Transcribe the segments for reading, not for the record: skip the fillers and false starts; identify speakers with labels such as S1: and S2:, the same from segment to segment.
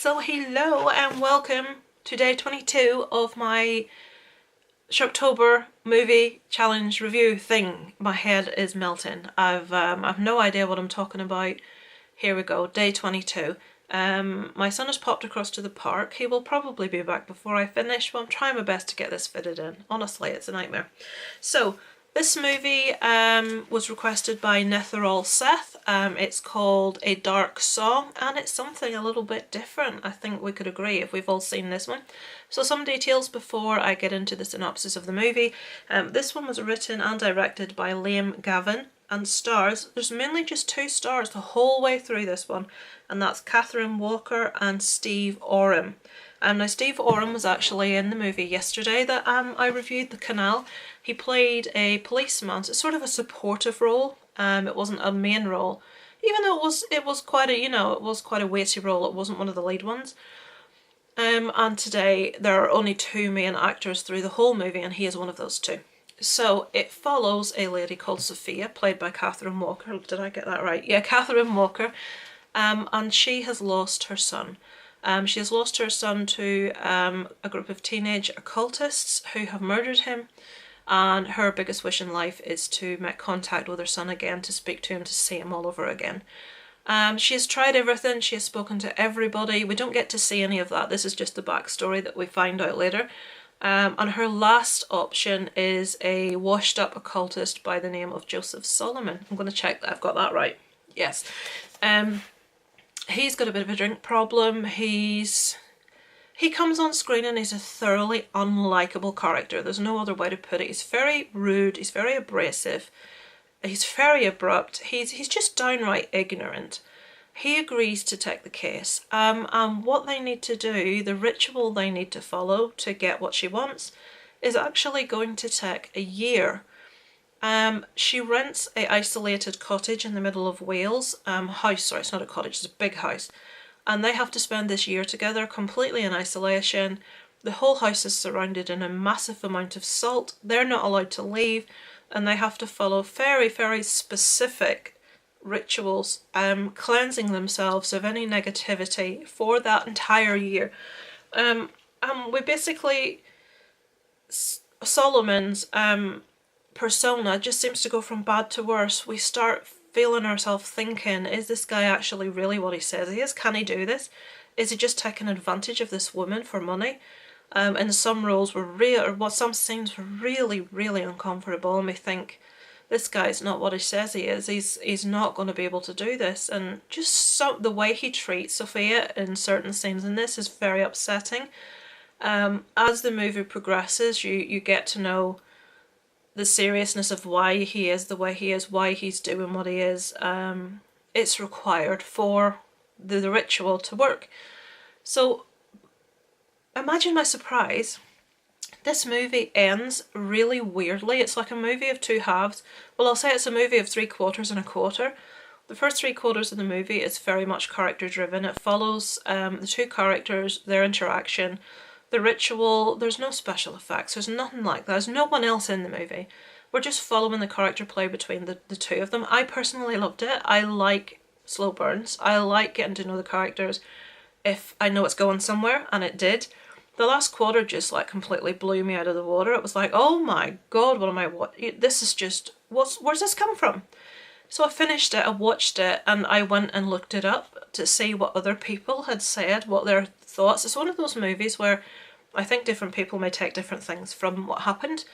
S1: So hello and welcome to day 22 of my Shocktober movie challenge review thing. My head is melting. I've no idea what I'm talking about. Here we go, day 22. My son has popped across to the park. He will probably be back before I finish, but I'm trying my best to get this fitted in. Honestly, it's a nightmare. So, this movie was requested by Netharol Seth. It's called A Dark Song, and it's something a little bit different. I think we could agree if we've all seen this one. So some details before I get into the synopsis of the movie. This one was written and directed by Liam Gavin, and stars, there's mainly just two stars the whole way through this one, and that's Catherine Walker and Steve Oram. Now Steve Oram was actually in the movie yesterday that I reviewed, The Canal. He played a policeman, so it's sort of a supportive role. It wasn't a main role, even though it was quite a, it was quite a weighty role. It wasn't one of the lead ones. And today there are only two main actors through the whole movie, and he is one of those two. So it follows a lady called Sophia, played by Catherine Walker. Did I get that right? Yeah, Catherine Walker. And she has lost her son. She has lost her son to a group of teenage occultists who have murdered him, and her biggest wish in life is to make contact with her son again, to speak to him, to see him all over again. She has tried everything, she has spoken to everybody. We don't get to see any of that. This is just the backstory that we find out later. And her last option is a washed up occultist by the name of Joseph Solomon. I'm going to check that I've got that right. Yes. He's got a bit of a drink problem. He comes on screen and he's a thoroughly unlikable character. There's no other way to put it. He's very rude, he's very abrasive, he's very abrupt, he's just downright ignorant. He agrees to take the case, and what they need to do, the ritual they need to follow to get what she wants, is actually going to take a year. She rents a isolated cottage in the middle of Wales, house, sorry, it's not a cottage, it's a big house, and they have to spend this year together completely in isolation. The whole house is surrounded in a massive amount of salt. They're not allowed to leave, and they have to follow very, very specific rituals, cleansing themselves of any negativity for that entire year. We basically, Solomon's persona just seems to go from bad to worse. We start feeling ourselves thinking, is this guy actually really what he says he is? Can he do this? Is he just taking advantage of this woman for money? And some roles were some scenes were really, really uncomfortable, and we think, this guy's not what he says he is. He's not going to be able to do this. And just the way he treats Sophia in certain scenes in this is very upsetting. As the movie progresses, you get to know the seriousness of why he is the way he is, why he's doing what he is. It's required for the ritual to work. So imagine my surprise. This movie ends really weirdly. It's like a movie of two halves. Well, I'll say it's a movie of 3/4 and a quarter. The first 3/4 of the movie is very much character driven. It follows the two characters, their interaction, the ritual. There's no special effects. There's nothing like that. There's no one else in the movie. We're just following the character play between the two of them. I personally loved it. I like slow burns. I like getting to know the characters if I know it's going somewhere, and it did. The last quarter just like completely blew me out of the water. It was like, oh my god, this is just, where's this come from? So I finished it, I watched it, and I went and looked it up to see what other people had said, what their thoughts. It's one of those movies where I think different people may take different things from what happened.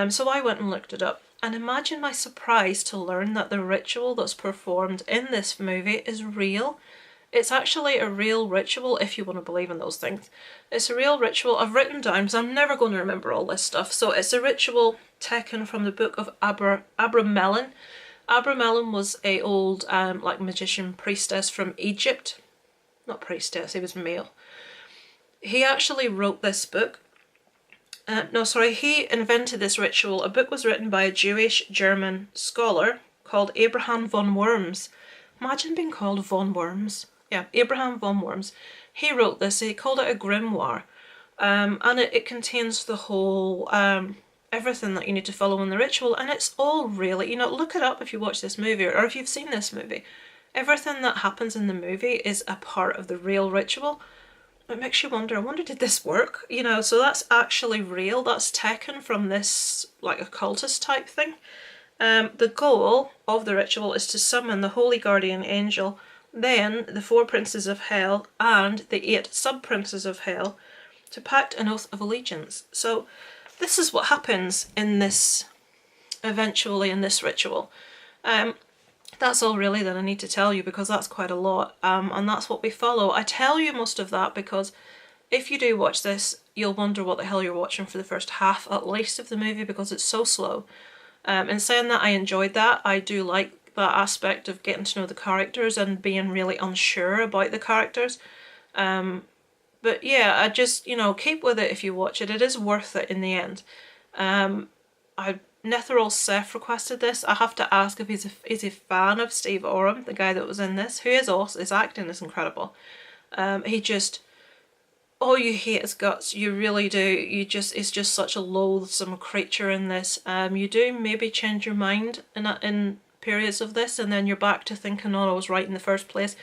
S1: So I went and looked it up, and imagine my surprise to learn that the ritual that's performed in this movie is real. It's actually a real ritual, if you want to believe in those things. It's a real ritual. I've written down, because I'm never going to remember all this stuff. So it's a ritual taken from the book of Abramelin. Abramelin was a old like magician priestess from Egypt. Not priestess, he was male. He actually wrote this book. He invented this ritual. A book was written by a Jewish German scholar called Abraham von Worms. Imagine being called von Worms. Yeah, Abraham von Worms. He wrote this. He called it a grimoire. And it contains the whole, everything that you need to follow in the ritual. And it's all really, look it up if you watch this movie, or if you've seen this movie. Everything that happens in the movie is a part of the real ritual. it makes you wonder, I wonder, did this work? You know, so that's actually real. That's taken from this, like, occultist type thing. The goal of the ritual is to summon the Holy Guardian Angel, then the 4 Princes of Hell and the 8 Sub-Princes of Hell to pact an oath of allegiance. So this is what happens in this, eventually in this ritual. That's all really that I need to tell you, because that's quite a lot, and that's what we follow. I tell you most of that because if you do watch this, you'll wonder what the hell you're watching for the first half at least of the movie, because it's so slow. In saying that, I enjoyed that. I do like that aspect of getting to know the characters and being really unsure about the characters. But yeah, I just, you know, keep with it if you watch it. It is worth it in the end. Netharol Seth requested this. I have to ask if he's a fan of Steve Oram, the guy that was in this, who is awesome. His acting is incredible. He just, oh, you hate his guts. You really do. He's just such a loathsome creature in this. You do maybe change your mind in periods of this, and then you're back to thinking, oh, I was right in the first place.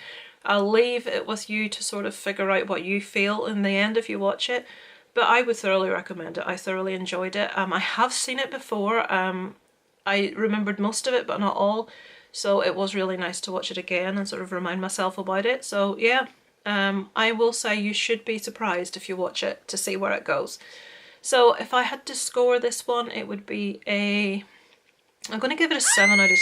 S1: I'll leave it with you to sort of figure out what you feel in the end if you watch it. But I would thoroughly recommend it. I thoroughly enjoyed it. I have seen it before. I remembered most of it, but not all. So it was really nice to watch it again and sort of remind myself about it. So yeah, I will say you should be surprised if you watch it to see where it goes. So if I had to score this one, it would be I'm going to give it a 7 out of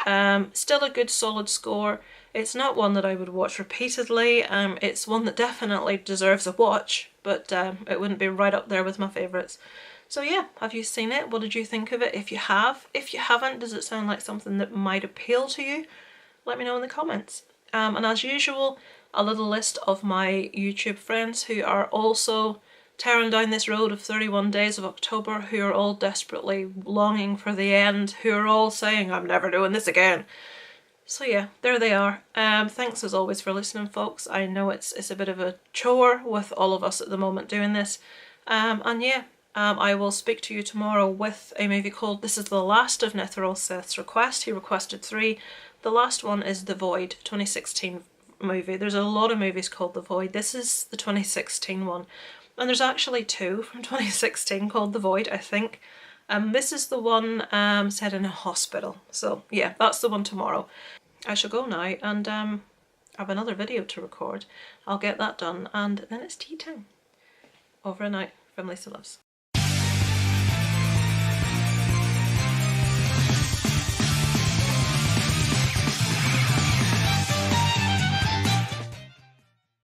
S1: 10. Still a good solid score. It's not one that I would watch repeatedly. It's one that definitely deserves a watch, but it wouldn't be right up there with my favourites. So yeah, have you seen it? What did you think of it? If you have. If you haven't, does it sound like something that might appeal to you? Let me know in the comments. And as usual, a little list of my YouTube friends who are also tearing down this road of 31 days of October, who are all desperately longing for the end, who are all saying, I'm never doing this again. So yeah, there they are. Thanks as always for listening, folks. I know it's a bit of a chore with all of us at the moment doing this. And yeah, I will speak to you tomorrow with a movie called, this is the last of Netharol Seth's request. He requested 3. The last one is The Void, 2016 movie. There's a lot of movies called The Void. This is the 2016 one. And there's actually 2 from 2016 called The Void, I think. This is the one set in a hospital. So yeah, that's the one tomorrow. I shall go now and I have another video to record. I'll get that done and then it's tea time. Over and out from Lisa Loves.